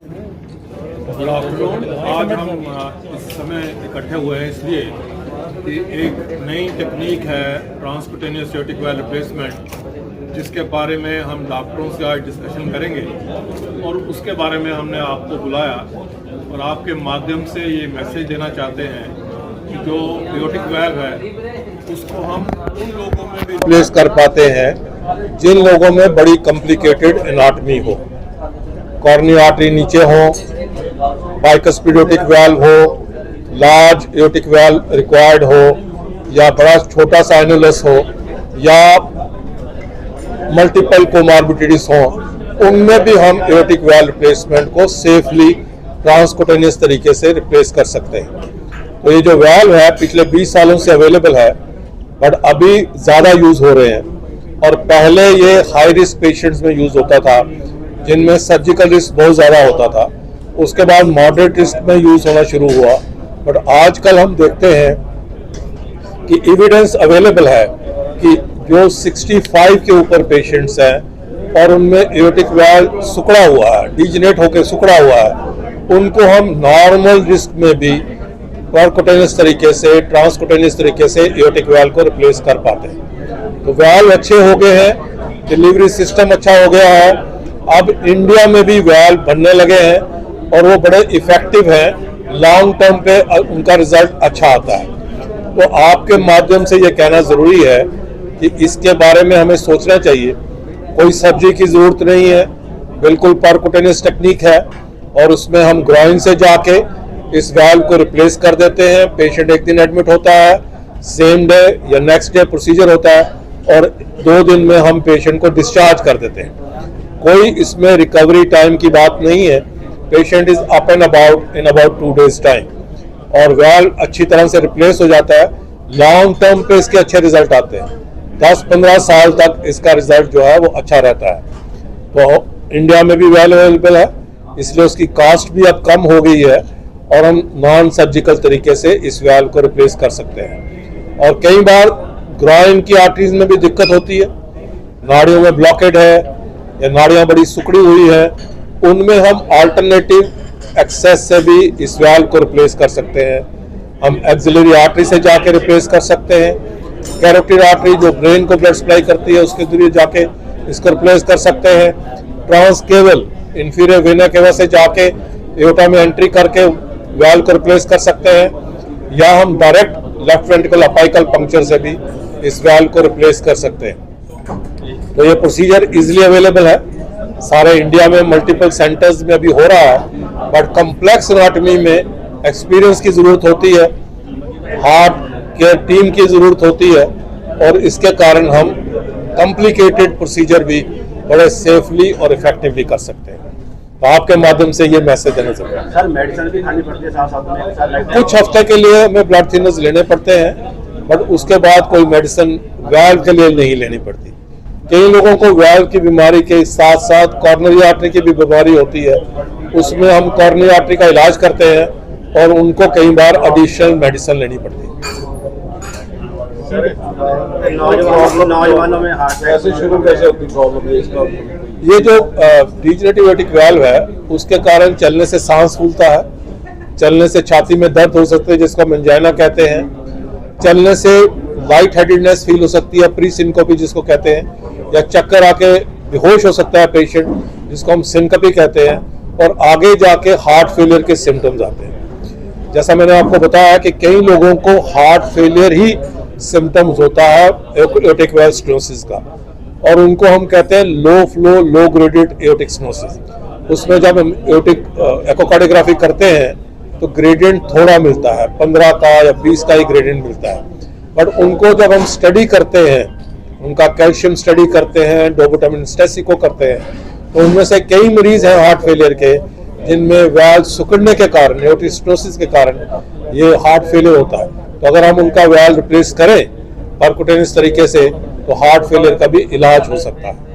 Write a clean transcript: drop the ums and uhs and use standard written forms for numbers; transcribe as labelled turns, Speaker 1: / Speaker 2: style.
Speaker 1: Good afternoon. आज हम इस समय इकट्ठे हुए हैं इसलिए कि एक नई टेक्निक है ट्रांसक्यूटेनियस एओर्टिक वाल्व रिप्लेसमेंट, जिसके बारे में हम डॉक्टरों से आज डिस्कशन करेंगे और उसके बारे में हमने आपको बुलाया और आपके माध्यम से ये मैसेज देना चाहते हैं कि जो एओर्टिक वाल्व है उसको हम उन लोगों में भी
Speaker 2: रिप्लेस कर पाते हैं जिन लोगों में बड़ी कॉम्प्लिकेटेड एनाटमी हो, कॉर्निया आर्टरी नीचे हो, बाइकस्पिड एओर्टिक वाल्व हो, लार्ज एओर्टिक वाल्व रिक्वायर्ड हो या बड़ा छोटा सा एनुलस हो या मल्टीपल कोमॉर्बिडिटीज हो, उनमें भी हम एओर्टिक वाल्व रिप्लेसमेंट को सेफली ट्रांसक्यूटेनियस तरीके से रिप्लेस कर सकते हैं। तो ये जो वाल्व है पिछले 20 सालों से अवेलेबल है, बट अभी ज़्यादा यूज़ हो रहे हैं और पहले ये हाई रिस्क पेशेंट्स में यूज़ होता था जिनमें सर्जिकल रिस्क बहुत ज़्यादा होता था। उसके बाद मॉडरेट रिस्क में यूज़ होना शुरू हुआ, बट आजकल हम देखते हैं कि एविडेंस अवेलेबल है कि जो 65 के ऊपर पेशेंट्स हैं और उनमें एओर्टिक वाल्व सिकुड़ा हुआ है, डीजनरेट होकर सिकुड़ा हुआ है, उनको हम नॉर्मल रिस्क में भी परक्यूटेनियस तरीके से, ट्रांसक्यूटेनियस तरीके से एओर्टिक वाल्व को रिप्लेस कर पाते हैं। तो वाल्व अच्छे हो गए हैं, डिलीवरी सिस्टम अच्छा हो गया है, अब इंडिया में भी वाल्व बनने लगे हैं और वो बड़े इफेक्टिव हैं, लॉन्ग टर्म पे उनका रिजल्ट अच्छा आता है। तो आपके माध्यम से ये कहना ज़रूरी है कि इसके बारे में हमें सोचना चाहिए। कोई सर्जरी की ज़रूरत नहीं है, बिल्कुल परक्यूटेनियस टेक्निक है और उसमें हम ग्रॉइन से जाके इस वाल्व को रिप्लेस कर देते हैं। पेशेंट एक दिन एडमिट होता है, सेम डे या नेक्स्ट डे प्रोसीजर होता है और 2 दिन में हम पेशेंट को डिस्चार्ज कर देते हैं। कोई इसमें रिकवरी टाइम की बात नहीं है, patient is up and about in about 2 days time और वाल्व अच्छी तरह से रिप्लेस हो जाता है। लॉन्ग टर्म पे इसके अच्छे रिजल्ट आते हैं, 10-15 साल तक इसका रिजल्ट जो है वो अच्छा रहता है। तो इंडिया में भी वाल्व अवेलेबल है, इसलिए उसकी कॉस्ट भी अब कम हो गई है और हम नॉन सर्जिकल तरीके से इस वाल्व को रिप्लेस कर सकते हैं। और कई बार ग्रॉइन की आर्टरीज में भी दिक्कत होती है, नाड़ियों में ब्लॉकेड है या नाड़ियाँ बड़ी सिकुड़ी हुई है, उनमें हम अल्टरनेटिव एक्सेस से भी इस वाल्व को रिप्लेस कर सकते हैं। हम एक्सिलरी आर्टरी से जाके रिप्लेस कर सकते हैं, कैरोटिड आर्टरी जो ब्रेन को ब्लड सप्लाई करती है उसके जरिए जाके इसको रिप्लेस कर सकते हैं। ट्रांसकेवल इंफीरियर वेना केवा से जाके एओर्टा में एंट्री करके वाल्व को रिप्लेस कर सकते हैं या हम direct left ventricle apical puncture से भी इस वाल्व को रिप्लेस कर सकते हैं। तो ये प्रोसीजर इजीली अवेलेबल है, सारे इंडिया में मल्टीपल सेंटर्स में अभी हो रहा है, बट कॉम्प्लेक्स एनाटॉमी में एक्सपीरियंस की ज़रूरत होती है, हार्ट केयर टीम की ज़रूरत होती है और इसके कारण हम कॉम्प्लिकेटेड प्रोसीजर भी बड़े सेफली और इफेक्टिवली कर सकते हैं। तो आपके माध्यम से ये मैसेज देना चाहते हैं।
Speaker 3: सर मेडिसिन भी खानी पड़ती है साथ में?
Speaker 2: कुछ हफ्ते के लिए हमें ब्लड थिनर्स लेने पड़ते हैं, बट उसके बाद कोई मेडिसिन वाल्व के लिए नहीं लेनी पड़ती। कई लोगों को वाल्व की बीमारी के साथ साथ कॉर्नरी आर्टरी की भी बीमारी होती है, उसमें हम कॉर्नरी आर्टरी का इलाज करते हैं और उनको कई बार एडिशनल मेडिसिन लेनी पड़ती है।
Speaker 3: नौजवानों में हार्ट
Speaker 2: ऐसे शुरू कैसे होती प्रॉब्लम है इसका? ये जो डीजनरेटिव एओर्टिक वाल्व है उसके कारण चलने से सांस फूलता है, चलने से छाती में दर्द हो सकते हैं जिसको हम एंजाइना कहते हैं, चलने से लाइट हेडेडनेस फील हो सकती है, प्री सिनकोपी जिसको कहते हैं, या चक्कर आके बेहोश हो सकता है पेशेंट जिसको हम सिनकोपी कहते हैं, और आगे जाके हार्ट फेलियर के सिम्टम्स आते हैं। जैसा मैंने आपको बताया कि कई लोगों को हार्ट फेलियर ही सिम्टम्स होता है एओर्टिक वाल्व स्टेनोसिस का और उनको हम कहते हैं लो फ्लो लो ग्रेडेड एओर्टिक स्टेनोसिस। उसमें जब हम एओर्टिक एकोकार्डियोग्राफी करते हैं तो ग्रेडियंट थोड़ा मिलता है, 15 का या 20 का ही ग्रेडियंट मिलता है, बट उनको जब हम स्टडी करते हैं, उनका कैल्शियम स्टडी करते हैं, डोबुटामिन स्टेसिको करते हैं, तो उनमें से कई मरीज हैं हार्ट फेलियर के जिनमें वाल्व सिकुड़ने के कारण, एओर्टिक स्टेनोसिस के कारण ये हार्ट फेलियर होता है। तो अगर हम उनका वाल्व रिप्लेस करें परक्यूटेनियस तरीके से तो हार्ट फेलियर का भी इलाज हो सकता है।